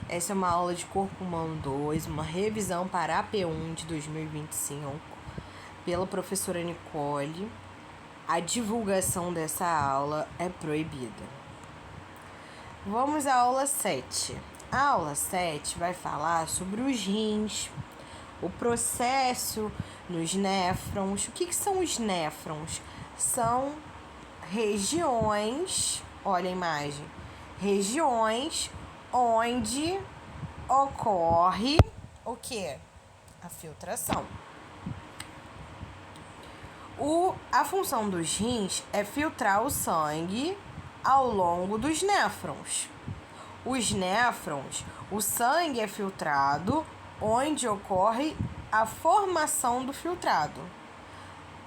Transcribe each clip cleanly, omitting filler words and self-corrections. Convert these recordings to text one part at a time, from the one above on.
Essa é uma aula de Corpo Humano 2, uma revisão para a AP1 de 2025, pela professora Nicole. A divulgação dessa aula é proibida. Vamos à aula 7. A aula 7 vai falar sobre os rins, o processo nos néfrons. O que são os néfrons? São regiões, olha a imagem, regiões onde ocorre o quê? A filtração. A função dos rins é filtrar o sangue ao longo dos néfrons. Os néfrons, o sangue é filtrado onde ocorre a formação do filtrado.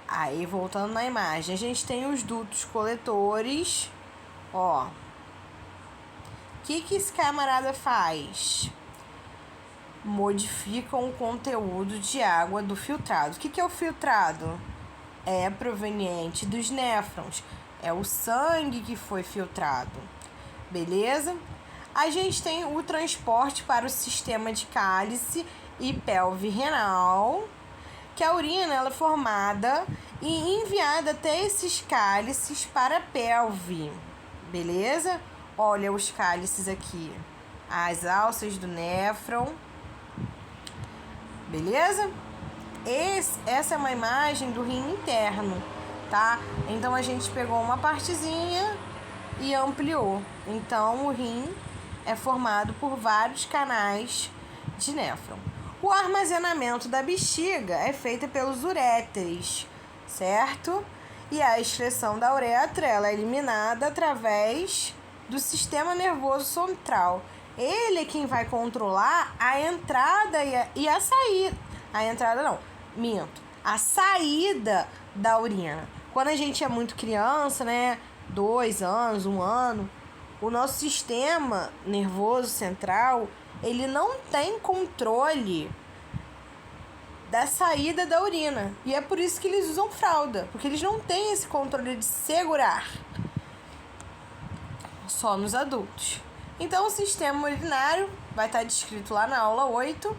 Aí, voltando na imagem, a gente tem os dutos coletores, ó. O que esse camarada faz? Modificam o conteúdo de água do filtrado. O que é o filtrado? É proveniente dos néfrons. É o sangue que foi filtrado. Beleza? A gente tem o transporte para o sistema de cálice e pelve renal, que a urina ela é formada e enviada até esses cálices para a pelve. Beleza? Olha os cálices aqui. As alças do néfron. Beleza? Essa é uma imagem do rim interno, tá? Então, a gente pegou uma partezinha e ampliou. Então, o rim é formado por vários canais de néfron. O armazenamento da bexiga é feito pelos uréteres, certo? E a excreção da uretra ela é eliminada através do sistema nervoso central. Ele é quem vai controlar a entrada e a saída. A entrada não, minto. A saída da urina. Quando a gente é muito criança, né? 2 anos, 1 ano, o nosso sistema nervoso central, ele não tem controle da saída da urina. E é por isso que eles usam fralda, porque eles não têm esse controle de segurar. Só nos adultos. Então, o sistema urinário vai estar descrito lá na aula 8,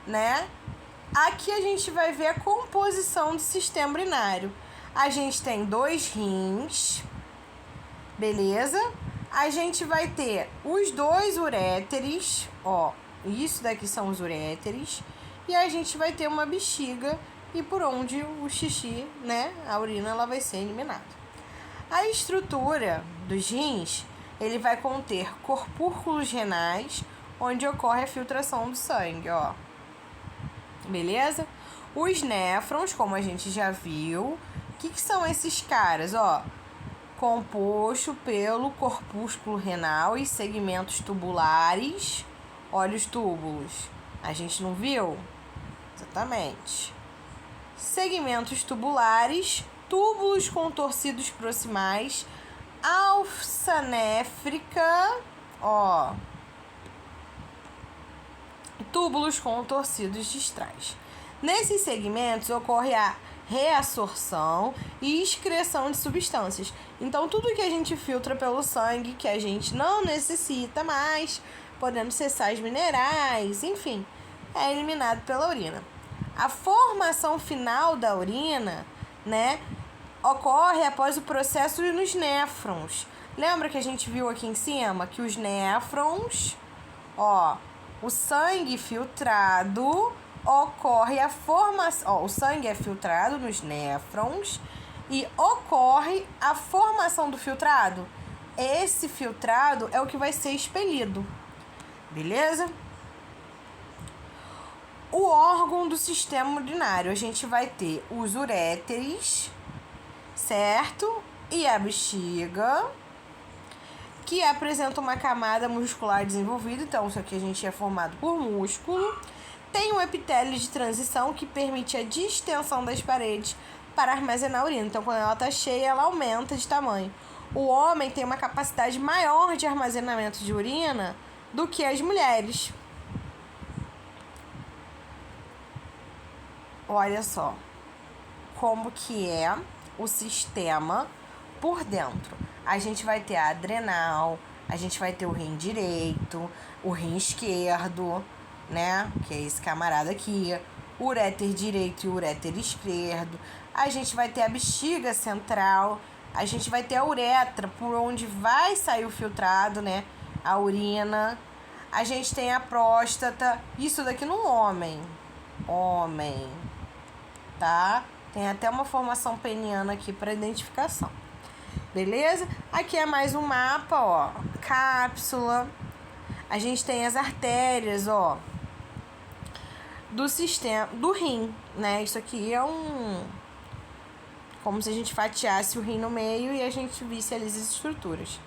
né? Aqui a gente vai ver a composição do sistema urinário. A gente tem 2 rins, beleza? A gente vai ter os 2 uréteres, ó, isso daqui são os uréteres, e a gente vai ter uma bexiga e por onde o xixi, né, a urina, ela vai ser eliminada. A estrutura dos rins, ele vai conter corpúsculos renais, onde ocorre a filtração do sangue, ó. Beleza? Os néfrons, como a gente já viu, o que são esses caras, ó? Composto pelo corpúsculo renal e segmentos tubulares. Olha os túbulos. A gente não viu? Exatamente. Segmentos tubulares, túbulos contorcidos proximais, alça néfrica, ó. Túbulos contorcidos distrais. Nesses segmentos ocorre a reabsorção e excreção de substâncias. Então, tudo que a gente filtra pelo sangue, que a gente não necessita mais, podendo ser sais minerais, enfim, é eliminado pela urina. A formação final da urina, né, ocorre após o processo nos néfrons. Lembra que a gente viu aqui em cima que os néfrons, ó, o sangue filtrado ocorre a formação, o sangue é filtrado nos néfrons e ocorre a formação do filtrado. Esse filtrado é o que vai ser expelido. Beleza? O órgão do sistema urinário, a gente vai ter os uréteres, certo? E a bexiga, que apresenta uma camada muscular desenvolvida. Então, isso aqui a gente é formado por músculo. Tem um epitélio de transição que permite a distensão das paredes para armazenar a urina. Então, quando ela está cheia, ela aumenta de tamanho. O homem tem uma capacidade maior de armazenamento de urina do que as mulheres. Olha só como que é o sistema por dentro. A gente vai ter a adrenal, A gente vai ter o rim direito, o rim esquerdo, né? Que é esse camarada aqui. O uréter direito e o uréter esquerdo. A gente vai ter a bexiga central. A gente vai ter a uretra, por onde vai sair o filtrado, né? A urina. A gente tem a próstata. Isso daqui no homem. Homem. Tá? Tem até uma formação peniana aqui para identificação. Beleza? Aqui é mais um mapa, ó. Cápsula. A gente tem as artérias, ó. Do sistema, do rim, né? Isso aqui é como se a gente fatiasse o rim no meio e a gente visse ali as estruturas.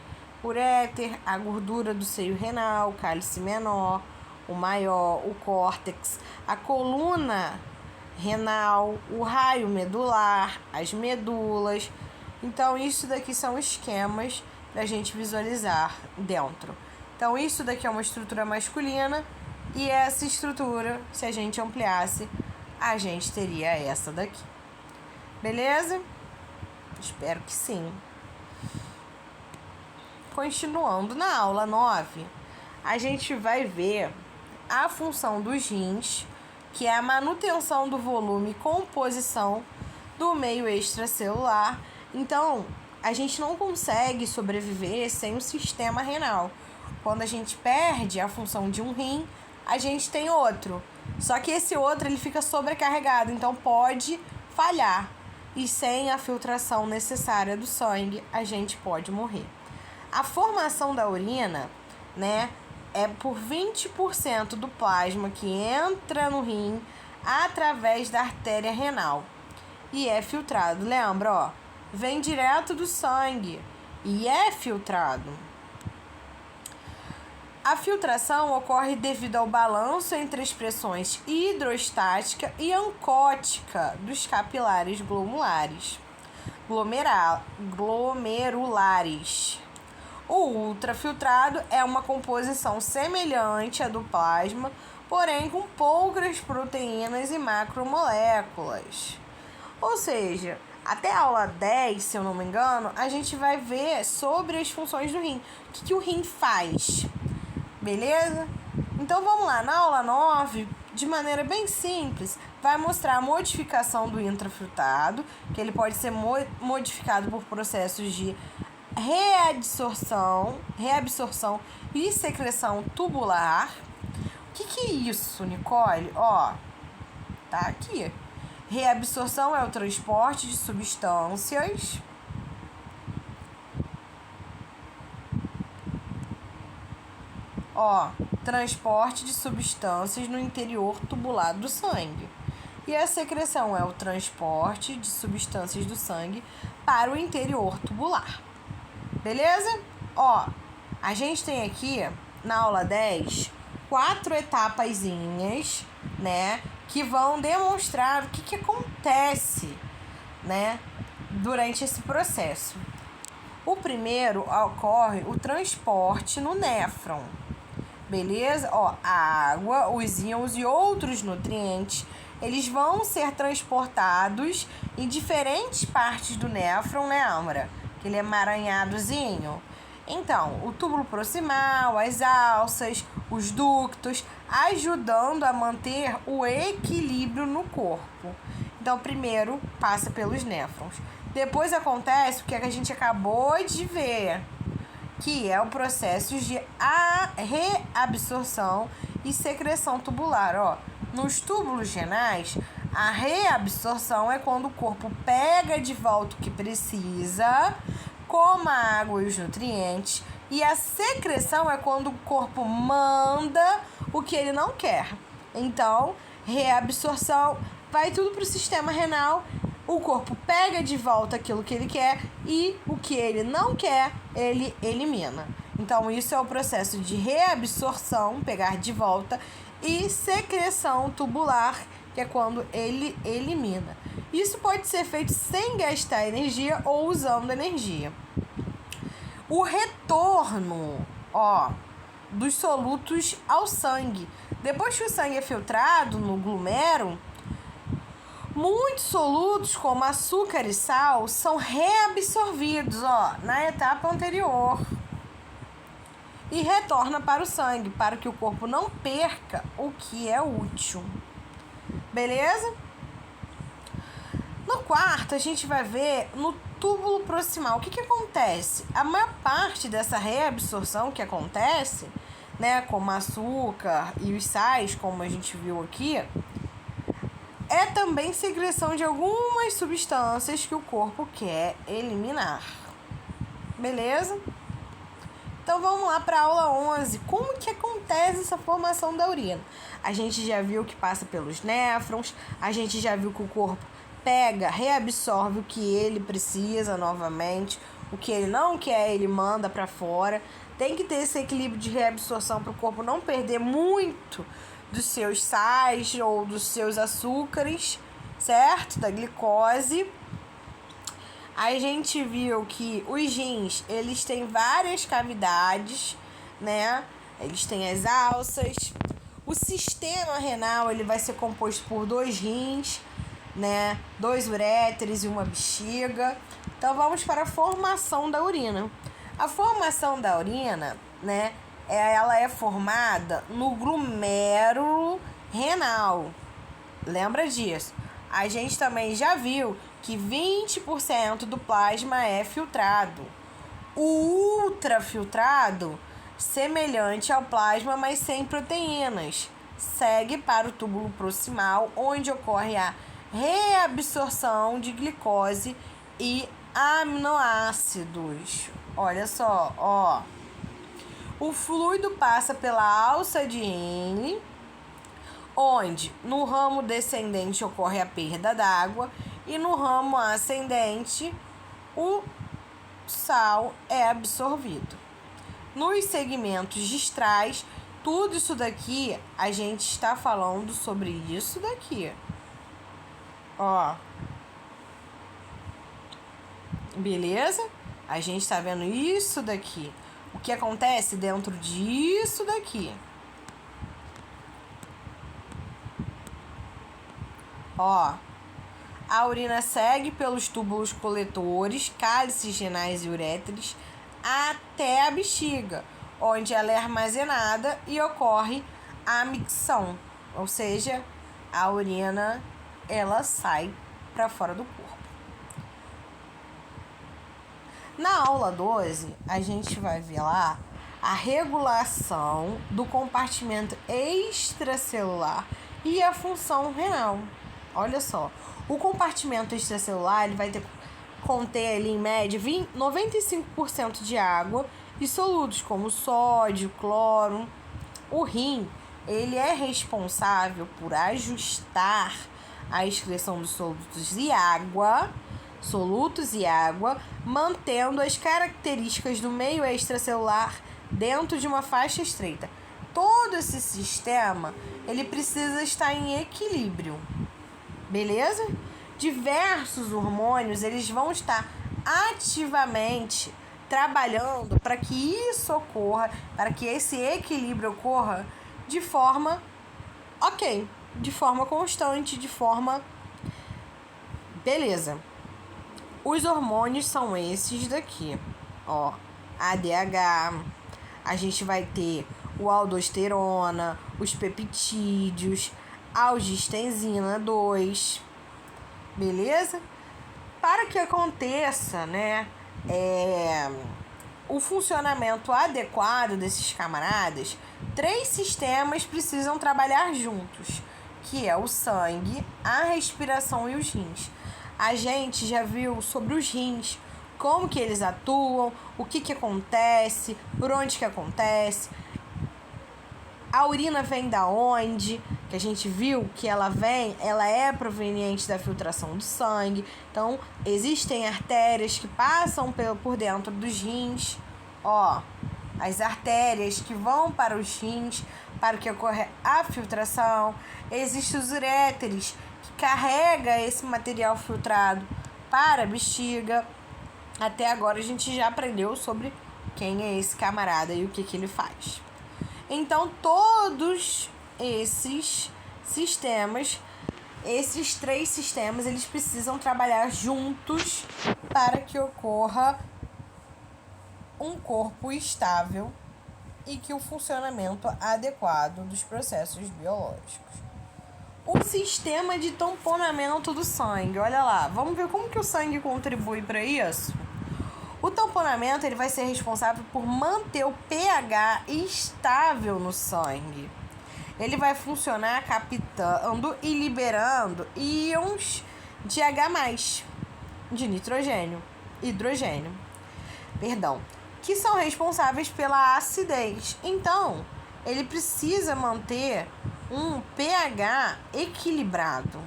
Uréter, a gordura do seio renal, o cálice menor, o maior, o córtex, a coluna renal, o raio medular, as medulas. Então, isso daqui são esquemas para a gente visualizar dentro. Então, isso daqui é uma estrutura masculina e essa estrutura, se a gente ampliasse, a gente teria essa daqui. Beleza? Espero que sim. Continuando na aula 9, a gente vai ver a função dos rins, que é a manutenção do volume e composição do meio extracelular. Então, a gente não consegue sobreviver sem o sistema renal. Quando a gente perde a função de um rim, a gente tem outro. Só que esse outro ele fica sobrecarregado, então pode falhar. E sem a filtração necessária do sangue, a gente pode morrer. A formação da urina, né, é por 20% do plasma que entra no rim através da artéria renal e é filtrado. Lembra, ó, vem direto do sangue e é filtrado. A filtração ocorre devido ao balanço entre as pressões hidrostática e oncótica dos capilares glomerulares. O ultrafiltrado é uma composição semelhante à do plasma, porém com poucas proteínas e macromoléculas. Ou seja, até a aula 10, se eu não me engano, a gente vai ver sobre as funções do rim. O que o rim faz? Beleza? Então vamos lá, na aula 9, de maneira bem simples, vai mostrar a modificação do intrafiltrado, que ele pode ser modificado por processos de reabsorção e secreção tubular. O que é isso, Nicole? Ó, tá aqui. Reabsorção é o transporte de substâncias transporte de substâncias no interior tubular do sangue. E a secreção é o transporte de substâncias do sangue para o interior tubular. Beleza? Ó, a gente tem aqui, na aula 10, 4 etapazinhas, né, que vão demonstrar o que acontece, né, durante esse processo. O primeiro ocorre o transporte no néfron. Beleza? Ó, a água, os íons e outros nutrientes, eles vão ser transportados em diferentes partes do néfron, né, Amora? Aquele emaranhadozinho. Então, o túbulo proximal, as alças, os ductos, ajudando a manter o equilíbrio no corpo. Então, primeiro passa pelos néfrons. Depois acontece o que a gente acabou de ver, que é o processo de reabsorção e secreção tubular. Ó, nos túbulos renais, a reabsorção é quando o corpo pega de volta o que precisa, como a água e os nutrientes, e a secreção é quando o corpo manda o que ele não quer. Então, reabsorção vai tudo para o sistema renal. O corpo pega de volta aquilo que ele quer e o que ele não quer, ele elimina. Então, isso é o processo de reabsorção, pegar de volta, e secreção tubular, que é quando ele elimina. Isso pode ser feito sem gastar energia ou usando energia. O retorno, dos solutos ao sangue. Depois que o sangue é filtrado no glomérulo, muitos solutos, como açúcar e sal, são reabsorvidos, na etapa anterior. e retorna para o sangue, para que o corpo não perca o que é útil. Beleza? No quarto, a gente vai ver no túbulo proximal. O que acontece? A maior parte dessa reabsorção que acontece, né, como açúcar e os sais, como a gente viu aqui, é também secreção de algumas substâncias que o corpo quer eliminar. Beleza? Então vamos lá para a aula 11. Como que acontece essa formação da urina? A gente já viu que passa pelos néfrons, a gente já viu que o corpo pega, reabsorve o que ele precisa novamente, o que ele não quer, ele manda para fora. Tem que ter esse equilíbrio de reabsorção para o corpo não perder muito dos seus sais ou dos seus açúcares, certo? Da glicose. A gente viu que os rins, eles têm várias cavidades, né? Eles têm as alças. O sistema renal, ele vai ser composto por 2 rins, né? 2 uréteres e uma bexiga. Então, vamos para a formação da urina. A formação da urina, né? Ela é formada no glomérulo renal. Lembra disso? A gente também já viu que 20% do plasma é filtrado. O ultrafiltrado, semelhante ao plasma, mas sem proteínas, segue para o túbulo proximal, onde ocorre a reabsorção de glicose e aminoácidos. Olha só, ó. O fluido passa pela alça de Henle, onde no ramo descendente ocorre a perda d'água e no ramo ascendente o sal é absorvido. Nos segmentos distrais, tudo isso daqui, a gente está falando sobre isso daqui. Ó. Beleza? A gente está vendo isso daqui. O que acontece dentro disso daqui. Ó. A urina segue pelos túbulos coletores, cálices renais e uréteres, até a bexiga, onde ela é armazenada e ocorre a micção, ou seja, a urina ela sai para fora do corpo. Na aula 12, a gente vai ver lá a regulação do compartimento extracelular e a função renal. Olha só, o compartimento extracelular ele vai conter ali, em média 95% de água e solutos como sódio, cloro. O rim ele é responsável por ajustar a excreção dos solutos e água, mantendo as características do meio extracelular dentro de uma faixa estreita. Todo esse sistema ele precisa estar em equilíbrio. Beleza? Diversos hormônios, eles vão estar ativamente trabalhando para que isso ocorra, para que esse equilíbrio ocorra de forma de forma constante, de forma beleza. Os hormônios são esses daqui, ó, ADH, a gente vai ter o aldosterona, os peptídeos, algistensina 2, beleza? Para que aconteça, né, o funcionamento adequado desses camaradas, 3 sistemas precisam trabalhar juntos, que é o sangue, a respiração e os rins. A gente já viu sobre os rins, como que eles atuam, o que acontece, por onde que acontece. A urina vem da onde? Que a gente viu que ela é proveniente da filtração do sangue. Então, existem artérias que passam por dentro dos rins. Ó, as artérias que vão para os rins, para que ocorra a filtração. Existem os uréteres, que carrega esse material filtrado para a bexiga. Até agora a gente já aprendeu sobre quem é esse camarada e o que ele faz. Então, todos esses sistemas, esses 3 sistemas, eles precisam trabalhar juntos para que ocorra um corpo estável e que o funcionamento adequado dos processos biológicos. O sistema de tamponamento do sangue. Olha lá, vamos ver como que o sangue contribui para isso? O tamponamento ele vai ser responsável por manter o pH estável no sangue. Ele vai funcionar captando e liberando íons de H+, de hidrogênio, que são responsáveis pela acidez. Então, ele precisa manter um pH equilibrado.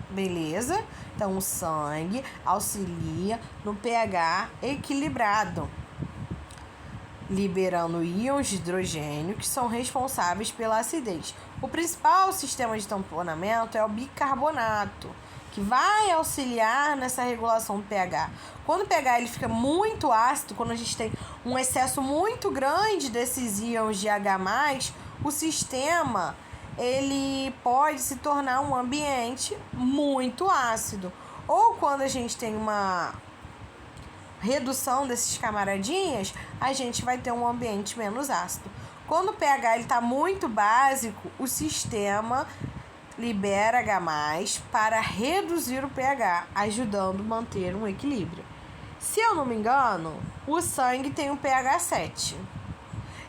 Beleza? Então, o sangue auxilia no pH equilibrado, liberando íons de hidrogênio que são responsáveis pela acidez. O principal sistema de tamponamento é o bicarbonato, que vai auxiliar nessa regulação do pH. Quando o pH ele fica muito ácido, quando a gente tem um excesso muito grande desses íons de H+, o sistema ele pode se tornar um ambiente muito ácido. Ou quando a gente tem uma redução desses camaradinhas, a gente vai ter um ambiente menos ácido. Quando o pH está muito básico, o sistema libera H+ para reduzir o pH, ajudando a manter um equilíbrio. Se eu não me engano, o sangue tem um pH 7.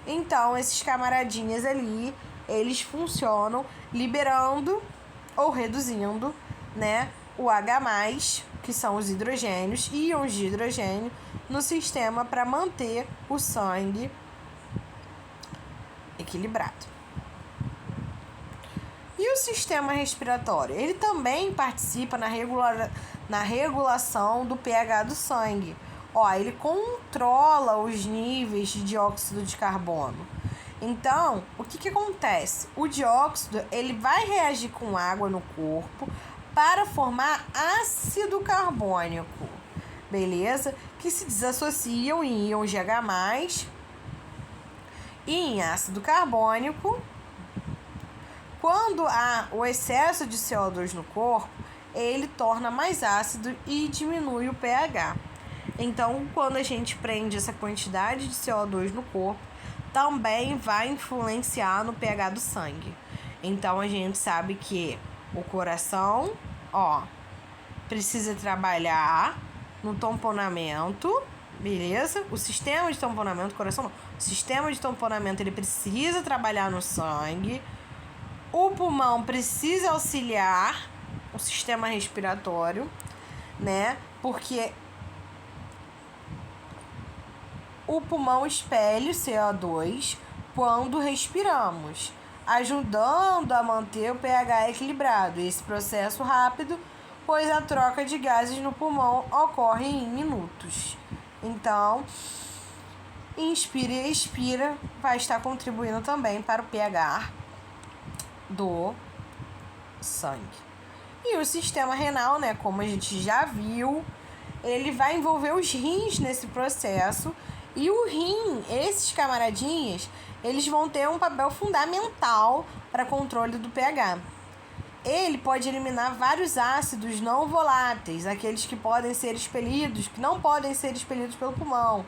Então, esses camaradinhas ali, eles funcionam liberando ou reduzindo, né, o H+, que são os hidrogênios, íons de hidrogênio, no sistema para manter o sangue equilibrado. E o sistema respiratório? Ele também participa na regulação do pH do sangue. Ele controla os níveis de dióxido de carbono. Então, o que acontece? O dióxido ele vai reagir com água no corpo para formar ácido carbônico, beleza? Que se desassociam em íons de H+, e em ácido carbônico. Quando há o excesso de CO2 no corpo, ele torna mais ácido e diminui o pH. Então, quando a gente prende essa quantidade de CO2 no corpo, também vai influenciar no pH do sangue. Então, a gente sabe que o coração, precisa trabalhar no tamponamento, beleza? O sistema de tamponamento, coração não. O sistema de tamponamento, ele precisa trabalhar no sangue. O pulmão precisa auxiliar o sistema respiratório, né? Porque o pulmão expele o CO2 quando respiramos, ajudando a manter o pH equilibrado. Esse processo rápido, pois a troca de gases no pulmão ocorre em minutos. Então, inspira e expira vai estar contribuindo também para o pH do sangue. E o sistema renal, né, como a gente já viu, ele vai envolver os rins nesse processo. E o rim, esses camaradinhas, eles vão ter um papel fundamental para controle do pH. Ele pode eliminar vários ácidos não voláteis, aqueles que podem ser expelidos, que não podem ser expelidos pelo pulmão,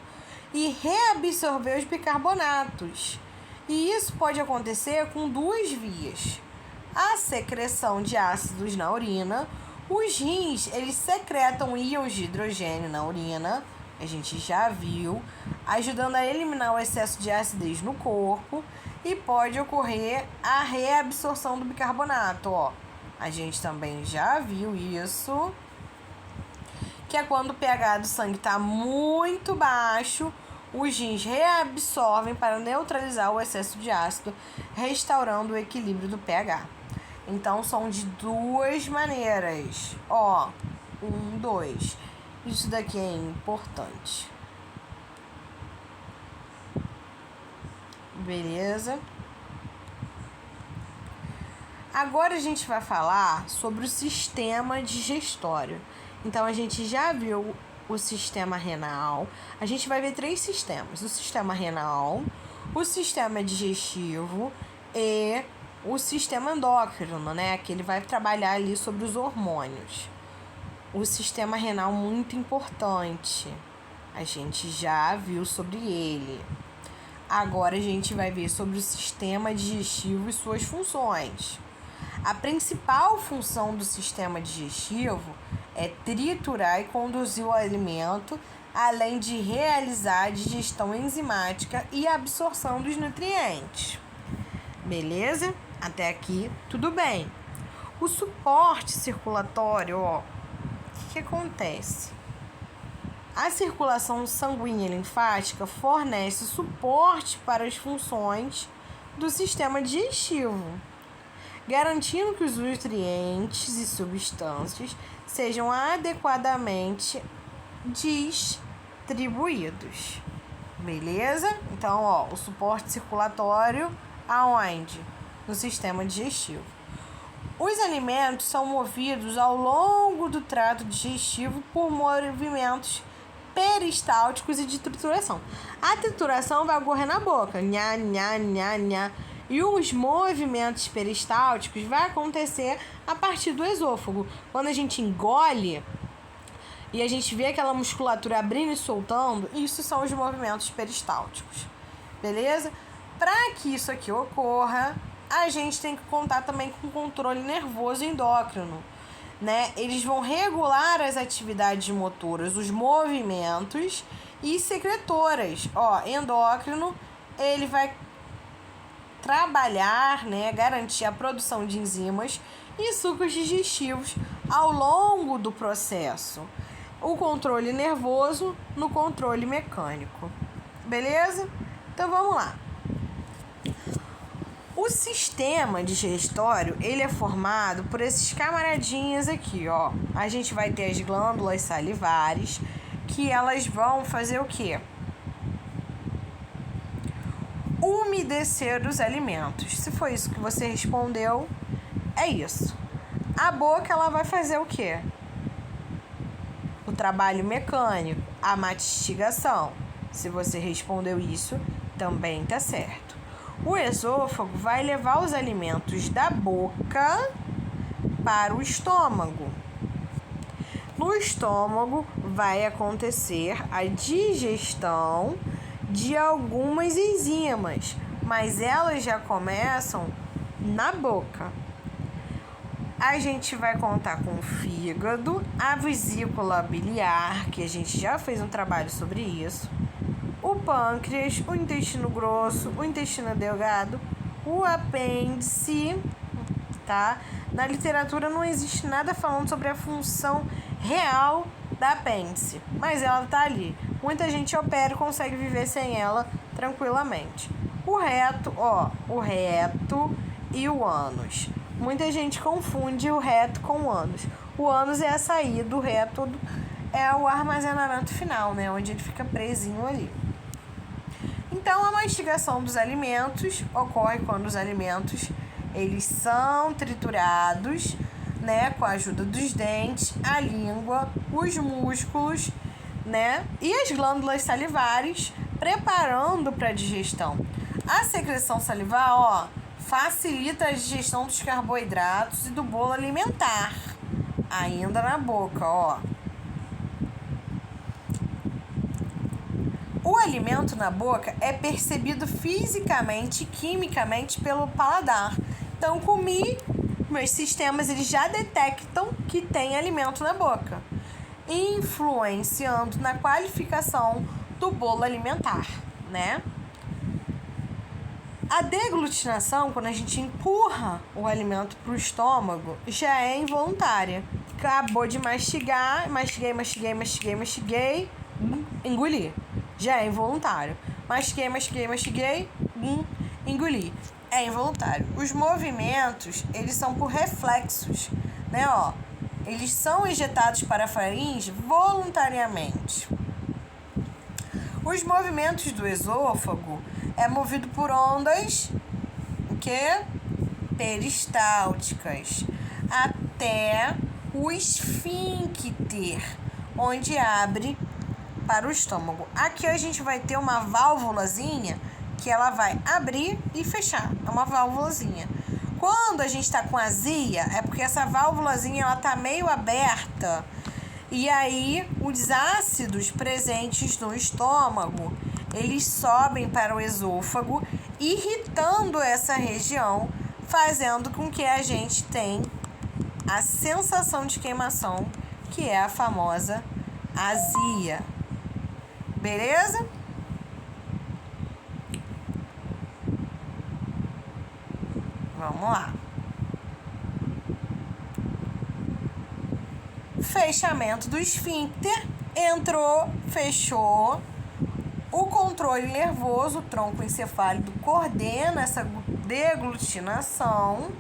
e reabsorver os bicarbonatos. E isso pode acontecer com duas vias. A secreção de ácidos na urina. Os rins, eles secretam íons de hidrogênio na urina, a gente já viu, ajudando a eliminar o excesso de acidez no corpo, e pode ocorrer a reabsorção do bicarbonato, A gente também já viu isso, que é quando o pH do sangue está muito baixo, os rins reabsorvem para neutralizar o excesso de ácido, restaurando o equilíbrio do pH. Então, são de duas maneiras. 2. Isso daqui é importante. Beleza? Agora a gente vai falar sobre o sistema digestório. Então, a gente já viu o sistema renal. A gente vai ver 3 sistemas. O sistema renal, o sistema digestivo e o sistema endócrino, né? Que ele vai trabalhar ali sobre os hormônios. O sistema renal muito importante. A gente já viu sobre ele. Agora a gente vai ver sobre o sistema digestivo e suas funções. A principal função do sistema digestivo é triturar e conduzir o alimento, além de realizar a digestão enzimática e a absorção dos nutrientes. Beleza? Até aqui, tudo bem. O suporte circulatório, o que acontece? A circulação sanguínea e linfática fornece suporte para as funções do sistema digestivo, garantindo que os nutrientes e substâncias sejam adequadamente distribuídos. Beleza? Então, o suporte circulatório aonde? No sistema digestivo. Os alimentos são movidos ao longo do trato digestivo por movimentos peristálticos e de trituração. A trituração vai ocorrer na boca, nha, nha, nha, nha. E os movimentos peristálticos vai acontecer a partir do esôfago. Quando a gente engole e a gente vê aquela musculatura abrindo e soltando, isso são os movimentos peristálticos. Beleza? Para que isso aqui ocorra, a gente tem que contar também com o controle nervoso endócrino, né? Eles vão regular as atividades motoras, os movimentos e secretoras. Endócrino, ele vai trabalhar, né, garantir a produção de enzimas e sucos digestivos ao longo do processo. O controle nervoso no controle mecânico. Beleza? Então vamos lá. O sistema digestório, ele é formado por esses camaradinhas aqui, A gente vai ter as glândulas salivares, que elas vão fazer o quê? Umedecer os alimentos. Se foi isso que você respondeu, é isso. A boca, ela vai fazer o quê? O trabalho mecânico, a mastigação. Se você respondeu isso, também tá certo. O esôfago vai levar os alimentos da boca para o estômago. No estômago vai acontecer a digestão de algumas enzimas, mas elas já começam na boca. A gente vai contar com o fígado, a vesícula biliar, que a gente já fez um trabalho sobre isso, o pâncreas, o intestino grosso, o intestino delgado, o apêndice, tá? Na literatura não existe nada falando sobre a função real da apêndice, mas ela tá ali. Muita gente opera e consegue viver sem ela tranquilamente. O reto e o ânus. Muita gente confunde o reto com o ânus. O ânus é a saída, o reto é o armazenamento final, né? Onde ele fica presinho ali. Então, a mastigação dos alimentos ocorre quando os alimentos eles são triturados, né? Com a ajuda dos dentes, a língua, os músculos, né? E as glândulas salivares preparando para a digestão. A secreção salivar, facilita a digestão dos carboidratos e do bolo alimentar, ainda na boca, O alimento na boca é percebido fisicamente e quimicamente pelo paladar. Então, comi, meus sistemas eles já detectam que tem alimento na boca, influenciando na qualificação do bolo alimentar, né? A deglutinação, quando a gente empurra o alimento para o estômago, já é involuntária. Acabou de mastigar, mastiguei, engoli. Já é involuntário. Mastiguei, engoli. É involuntário. Os movimentos, eles são por reflexos, né? Eles são ejetados para a faringe voluntariamente. Os movimentos do esôfago é movido por ondas peristálticas até o esfíncter, onde abre para o estômago. Aqui a gente vai ter uma válvulazinha que ela vai abrir e fechar. É uma válvulazinha. Quando a gente está com azia, é porque essa válvulazinha ela tá meio aberta. E aí, os ácidos presentes no estômago, eles sobem para o esôfago, irritando essa região, fazendo com que a gente tenha a sensação de queimação, que é a famosa azia. Beleza? Vamos lá. Fechamento do esfíncter. Entrou, fechou. O controle nervoso, o tronco encefálico, coordena essa deglutinação.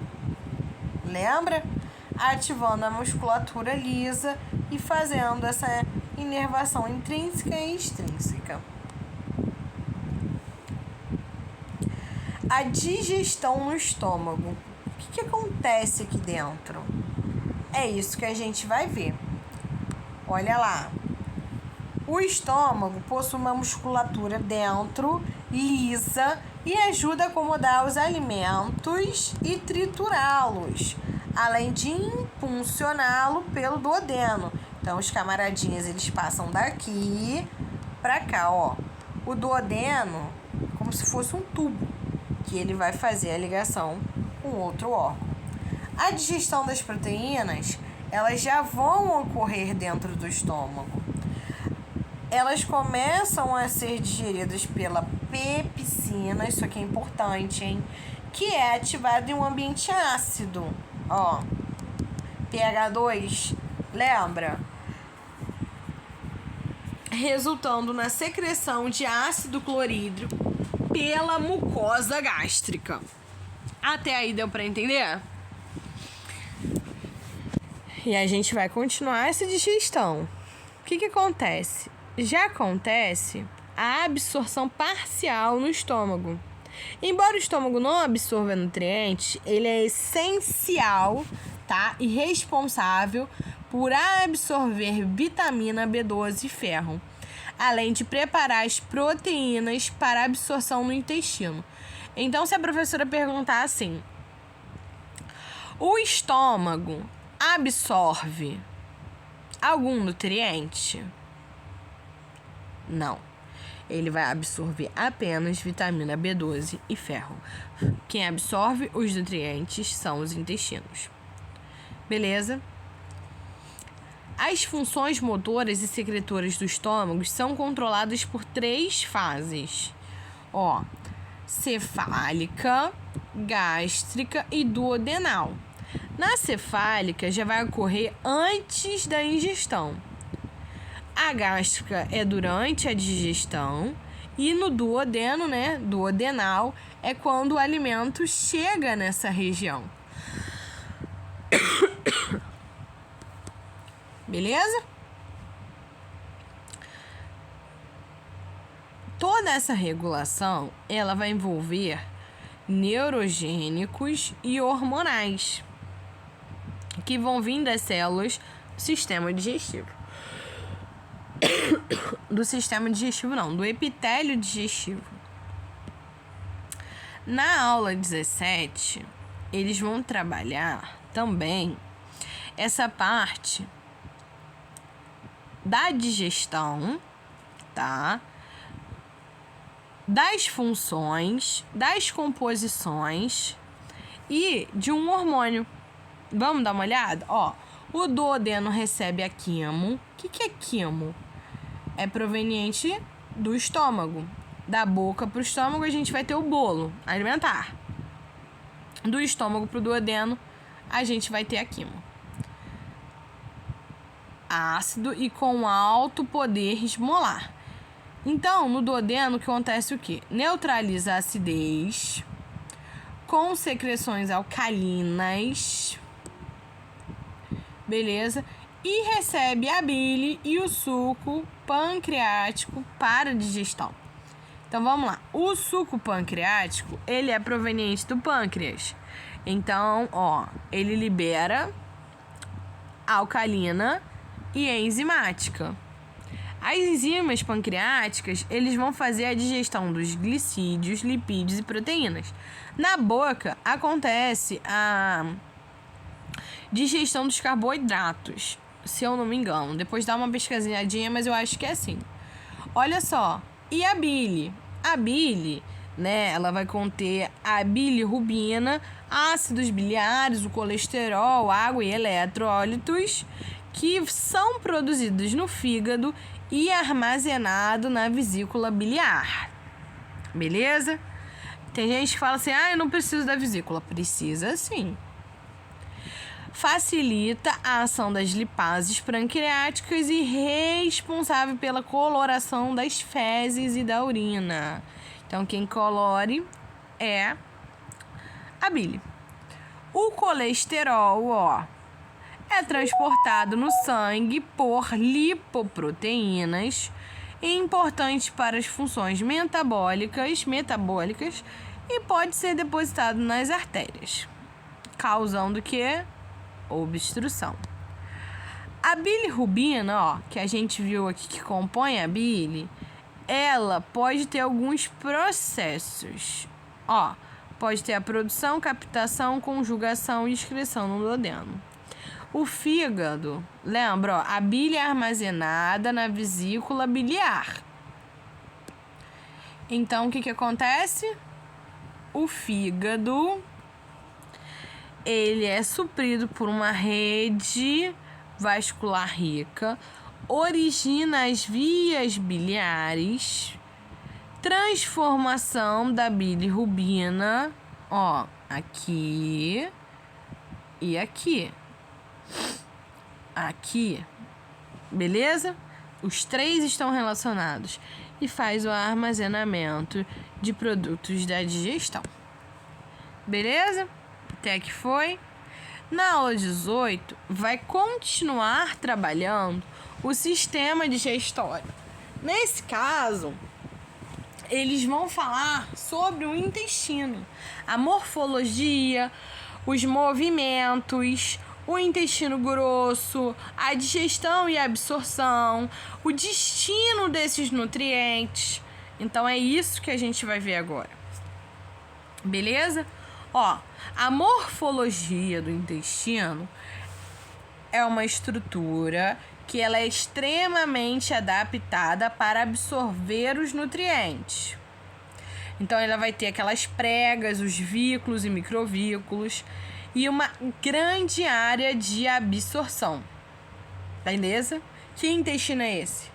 Lembra? Ativando a musculatura lisa e fazendo essa inervação intrínseca e extrínseca. A digestão no estômago. O que acontece aqui dentro? É isso que a gente vai ver. Olha lá. O estômago possui uma musculatura dentro, lisa, e ajuda a acomodar os alimentos e triturá-los, além de impulsioná-lo pelo duodeno. Então, os camaradinhas, eles passam daqui para cá, ó. O duodeno, como se fosse um tubo, que ele vai fazer a ligação com outro órgão. A digestão das proteínas, elas já vão ocorrer dentro do estômago. Elas começam a ser digeridas pela pepsina, isso aqui é importante, hein? Que é ativada em um ambiente ácido, ó. pH 2, lembra? Resultando na secreção de ácido clorídrico pela mucosa gástrica. Até aí deu para entender? E a gente vai continuar essa digestão. O que acontece? Já acontece a absorção parcial no estômago. Embora o estômago não absorva nutrientes, ele é essencial, tá? E responsável por absorver vitamina B12 e ferro, além de preparar as proteínas para absorção no intestino. Então, se a professora perguntar assim, o estômago absorve algum nutriente? Não. Ele vai absorver apenas vitamina B12 e ferro. Quem absorve os nutrientes são os intestinos. Beleza? As funções motoras e secretoras do estômago são controladas por 3 fases. Ó, cefálica, gástrica e duodenal. Na cefálica já vai ocorrer antes da ingestão. A gástrica é durante a digestão e no duodeno, né, duodenal, é quando o alimento chega nessa região. Beleza? Toda essa regulação, ela vai envolver neurogênicos e hormonais que vão vir das células do sistema digestivo. Do sistema digestivo não, do epitélio digestivo. Na aula 17, eles vão trabalhar também essa parte da digestão, tá? Das funções, das composições e de um hormônio. Vamos dar uma olhada? Ó, o duodeno recebe a quimo. O que é quimo? É proveniente do estômago. Da boca para o estômago, a gente vai ter o bolo alimentar. Do estômago para o duodeno, a gente vai ter a quimo. Ácido e com alto poder osmolar. Então, no duodeno, que acontece o quê? Neutraliza a acidez com secreções alcalinas. Beleza? E recebe a bile e o suco pancreático para digestão. Então, vamos lá. O suco pancreático, ele é proveniente do pâncreas. Então, ó, ele libera alcalina e enzimática. As enzimas pancreáticas, eles vão fazer a digestão dos glicídios, lipídios e proteínas. Na boca, acontece a digestão dos carboidratos, se eu não me engano. Depois dá uma pesquisadinha, mas eu acho que é assim. Olha só. E a bile? A bile, né, ela vai conter a bilirrubina, ácidos biliares, o colesterol, água e eletrólitos, que são produzidos no fígado e armazenado na vesícula biliar. Beleza? Tem gente que fala assim, eu não preciso da vesícula. Precisa sim. Facilita a ação das lipases pancreáticas e responsável pela coloração das fezes e da urina. Então, quem colore é a bile. O colesterol, é transportado no sangue por lipoproteínas, importante para as funções metabólicas e pode ser depositado nas artérias, causando o quê? Obstrução. A bilirrubina, que a gente viu aqui que compõe a bile, ela pode ter alguns processos. Pode ter a produção, captação, conjugação e excreção no duodeno. O fígado, lembra, a bile é armazenada na vesícula biliar. Então, o que acontece? O fígado, ele é suprido por uma rede vascular rica, origina as vias biliares, transformação da bilirrubina, aqui e aqui. Aqui, beleza? Os três estão relacionados e faz o armazenamento de produtos da digestão. Beleza? Até que foi. Na aula 18, vai continuar trabalhando o sistema digestório. Nesse caso, eles vão falar sobre o intestino, a morfologia, os movimentos, o intestino grosso, a digestão e a absorção, o destino desses nutrientes. Então, é isso que a gente vai ver agora. Beleza? A morfologia do intestino é uma estrutura que ela é extremamente adaptada para absorver os nutrientes. Então, ela vai ter aquelas pregas, os vículos e microvículos e uma grande área de absorção. Beleza? Que intestino é esse?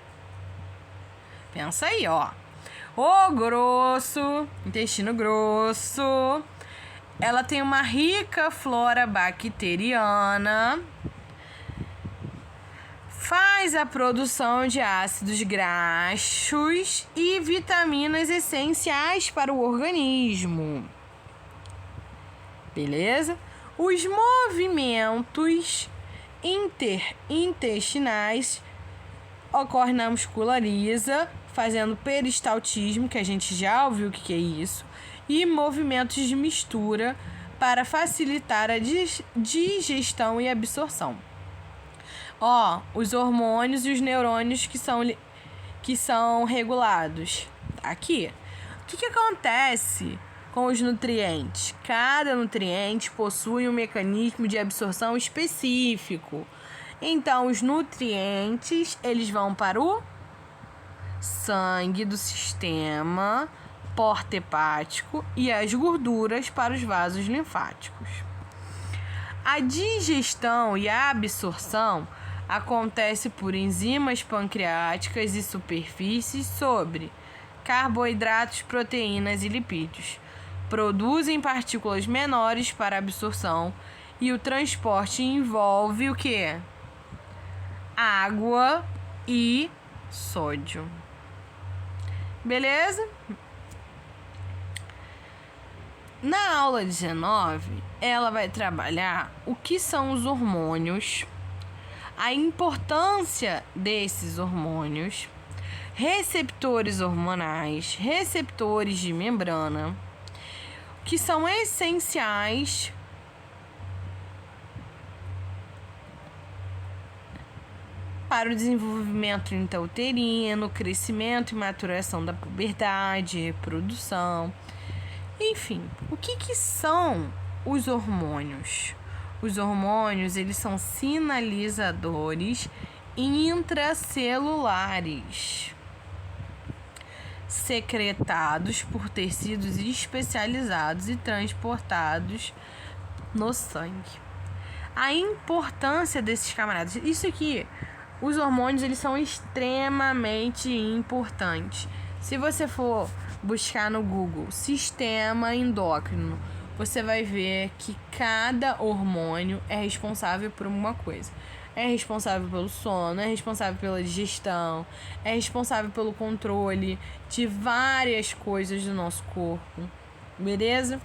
Pensa aí, O grosso, intestino grosso, ela tem uma rica flora bacteriana, faz a produção de ácidos graxos e vitaminas essenciais para o organismo. Beleza? Os movimentos interintestinais ocorrem na muscula lisa, fazendo peristaltismo, que a gente já ouviu o que é isso, e movimentos de mistura para facilitar a digestão e absorção. Os hormônios e os neurônios que são regulados. Aqui. O que acontece com os nutrientes? Cada nutriente possui um mecanismo de absorção específico. Então, os nutrientes, eles vão para o sangue do sistema porta-hepático e as gorduras para os vasos linfáticos. A digestão e a absorção acontece por enzimas pancreáticas e superfícies sobre carboidratos, proteínas e lipídios. Produzem partículas menores para absorção e o transporte envolve o quê? Água e sódio. Beleza? Na aula 19, ela vai trabalhar o que são os hormônios, a importância desses hormônios, receptores hormonais, receptores de membrana, que são essenciais para o desenvolvimento intrauterino, crescimento e maturação da puberdade, reprodução. Enfim, o que são os hormônios? Os hormônios, eles são sinalizadores intracelulares. secretados por tecidos especializados e transportados no sangue. A importância desses camaradas. Isso aqui, os hormônios, eles são extremamente importantes. Se você for buscar no Google sistema endócrino, você vai ver que cada hormônio é responsável por alguma coisa. É responsável pelo sono, é responsável pela digestão, é responsável pelo controle de várias coisas do nosso corpo. Beleza?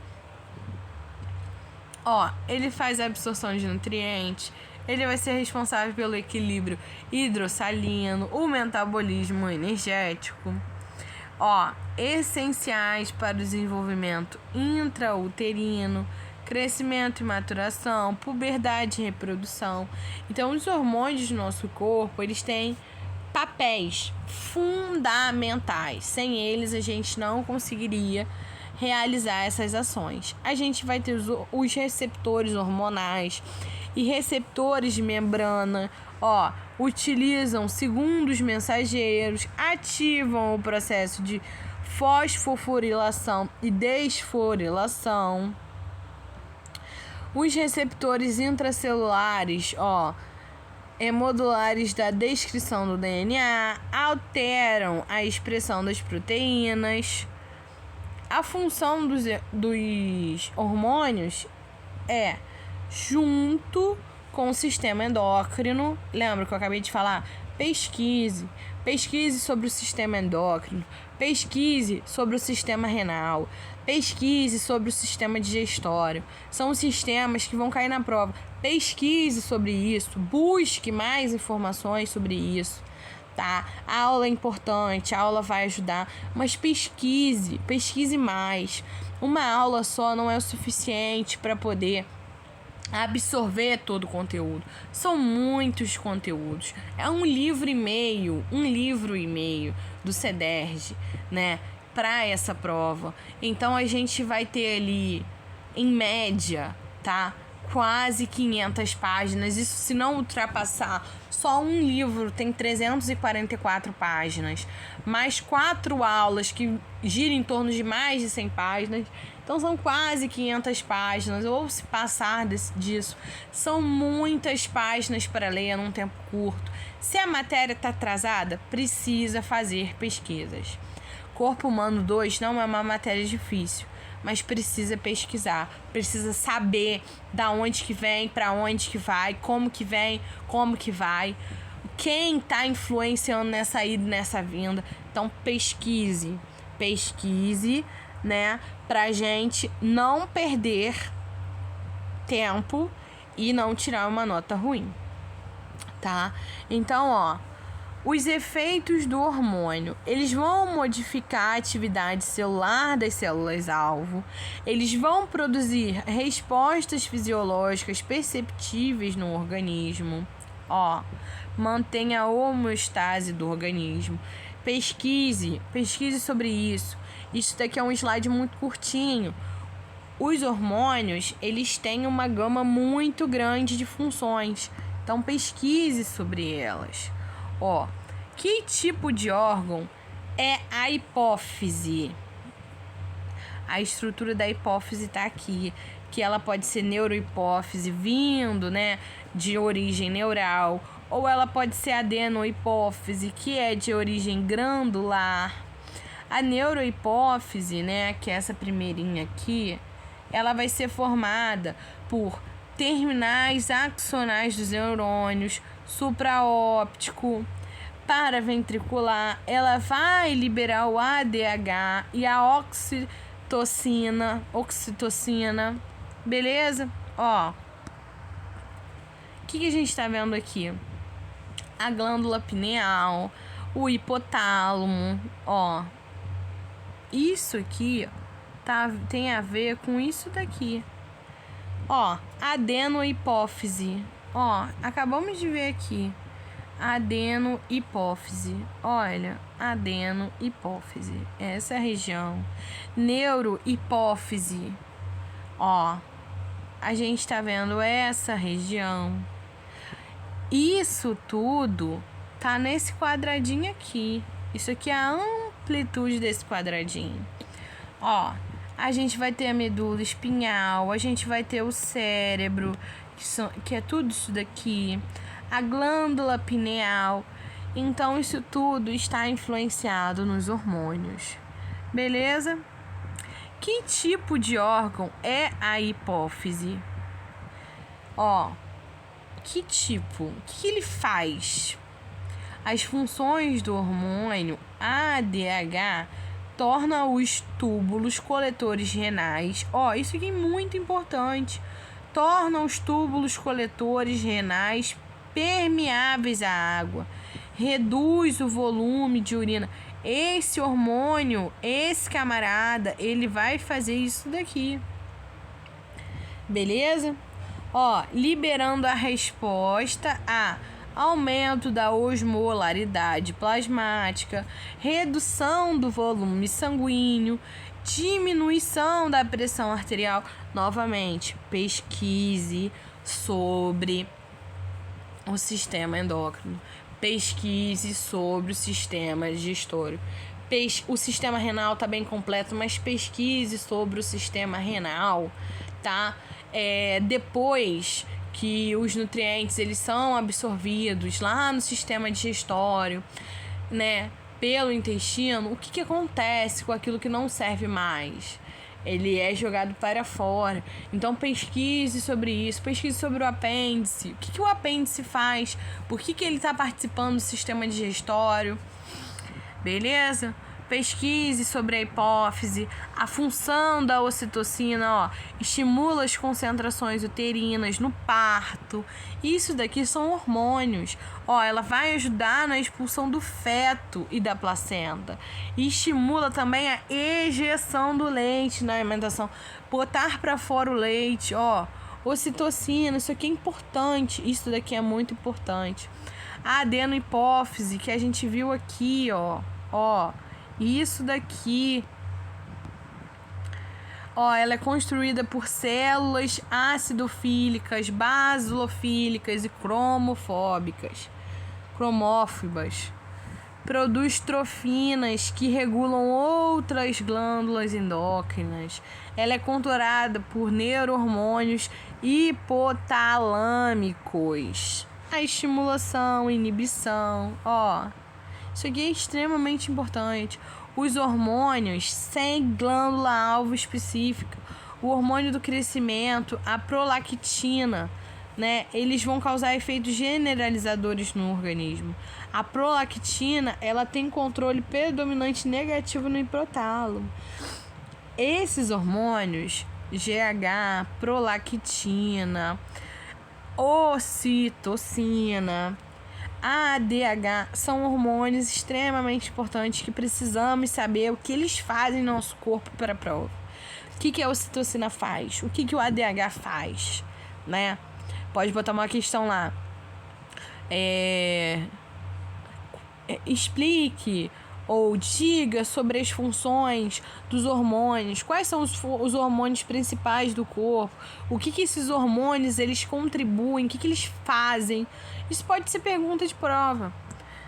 Ele faz a absorção de nutrientes, ele vai ser responsável pelo equilíbrio hidrossalino, o metabolismo energético. Essenciais para o desenvolvimento intrauterino, crescimento e maturação, puberdade e reprodução. Então, os hormônios do nosso corpo, eles têm papéis fundamentais. Sem eles, a gente não conseguiria realizar essas ações. A gente vai ter os receptores hormonais e receptores de membrana, utilizam segundos mensageiros, ativam o processo de fosforilação e desfosforilação. Os receptores intracelulares, modulares da descrição do DNA, alteram a expressão das proteínas. A função dos hormônios é, junto com o sistema endócrino, lembra que eu acabei de falar? Pesquise sobre o sistema endócrino, pesquise sobre o sistema renal, pesquise sobre o sistema digestório. São sistemas que vão cair na prova. Pesquise sobre isso, busque mais informações sobre isso, tá? A aula é importante, a aula vai ajudar, mas pesquise mais. Uma aula só não é o suficiente para poder absorver todo o conteúdo. São muitos conteúdos. É um livro e meio do CEDERJ, né, para essa prova. Então a gente vai ter ali, em média, tá, quase 500 páginas. Isso se não ultrapassar. Só um livro tem 344 páginas, mais 4 aulas que giram em torno de mais de 100 páginas. Então são quase 500 páginas, ou se passar disso, são muitas páginas para ler num tempo curto. Se a matéria está atrasada, precisa fazer pesquisas. Corpo Humano 2 não é uma matéria difícil, mas precisa pesquisar, precisa saber da onde que vem, para onde que vai, como que vem, como que vai, quem está influenciando nessa ida e nessa vinda. Então pesquise, né, pra gente não perder tempo e não tirar uma nota ruim, tá? Então, os efeitos do hormônio, eles vão modificar a atividade celular das células-alvo, eles vão produzir respostas fisiológicas perceptíveis no organismo, mantenha a homeostase do organismo. Pesquise sobre isso. Isso daqui é um slide muito curtinho. Os hormônios, eles têm uma gama muito grande de funções. Então, pesquise sobre elas. Que tipo de órgão é a hipófise? A estrutura da hipófise está aqui, que ela pode ser neurohipófise, vindo, né, de origem neural, ou ela pode ser adenohipófise, que é de origem glandular. A neurohipófise, né, que é essa primeirinha aqui, ela vai ser formada por terminais axonais dos neurônios, supraóptico, paraventricular. Ela vai liberar o ADH e a oxitocina, beleza? O que a gente está vendo aqui? A glândula pineal, o hipotálamo, Isso aqui tem a ver com isso daqui. Adenohipófise. Acabamos de ver aqui. Adenohipófise. Olha, adenohipófise. Essa é a região. Neurohipófise. A gente tá vendo essa região. Isso tudo tá nesse quadradinho aqui. Isso aqui é a amplitude desse quadradinho. Ó, a gente vai ter a medula espinhal, a gente vai ter o cérebro, que é tudo isso daqui, a glândula pineal. Então, isso tudo está influenciado nos hormônios. Beleza? Que tipo de órgão é a hipófise? Ó, que tipo? O que ele faz? As funções do hormônio ADH tornam os túbulos coletores renais. Ó, isso aqui é muito importante. Tornam os túbulos coletores renais permeáveis à água. Reduz o volume de urina. Esse hormônio, esse camarada, ele vai fazer isso daqui. Beleza? Ó, liberando a resposta a aumento da osmolaridade plasmática, redução do volume sanguíneo, diminuição da pressão arterial. Novamente, pesquise sobre o sistema endócrino. Pesquise sobre o sistema digestório. O sistema renal tá bem completo, mas pesquise sobre o sistema renal, tá? Depois que os nutrientes eles são absorvidos lá no sistema digestório, né, pelo intestino, o que acontece com aquilo que não serve mais? Ele é jogado para fora. Então pesquise sobre isso, pesquise sobre o apêndice. O que o apêndice faz? Por que ele está participando do sistema digestório? Beleza? Pesquise sobre a hipófise, a função da ocitocina, ó, estimula as concentrações uterinas no parto. Isso daqui são hormônios. Ó, ela vai ajudar na expulsão do feto e da placenta. E estimula também a ejeção do leite na alimentação. Botar para fora o leite, ó. Ocitocina, isso aqui é importante. Isso daqui é muito importante. A adenohipófise, que a gente viu aqui, ó. Isso daqui, ó, ela é construída por células acidofílicas, basilofílicas e cromófobas. Produz trofinas que regulam outras glândulas endócrinas. Ela é controlada por neurohormônios hipotalâmicos. A estimulação, inibição, ó. Isso aqui é extremamente importante. Os hormônios sem glândula-alvo específica, o hormônio do crescimento, a prolactina, né? Eles vão causar efeitos generalizadores no organismo. A prolactina, ela tem controle predominante negativo no hipotálamo. Esses hormônios, GH, prolactina, ocitocina, ADH, são hormônios extremamente importantes que precisamos saber o que eles fazem no nosso corpo para a prova. O que a ocitocina faz? O que o ADH faz? Né? Pode botar uma questão lá. Explique ou diga sobre as funções dos hormônios. Quais são os hormônios principais do corpo? O que esses hormônios eles contribuem? O que eles fazem? Isso pode ser pergunta de prova.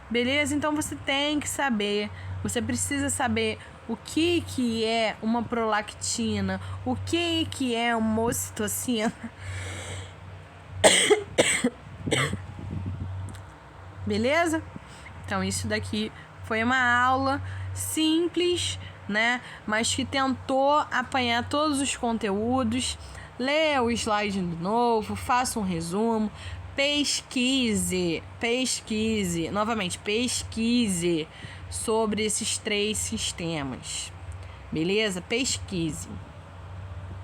Beleza? Então você tem que saber. Você precisa saber o que é uma prolactina, o que é uma ocitocina. Beleza? Então isso daqui foi uma aula simples, né? Mas que tentou apanhar todos os conteúdos. Leia o slide de novo, faça um resumo, pesquise, novamente, pesquise sobre esses 3 sistemas. Beleza? Pesquise.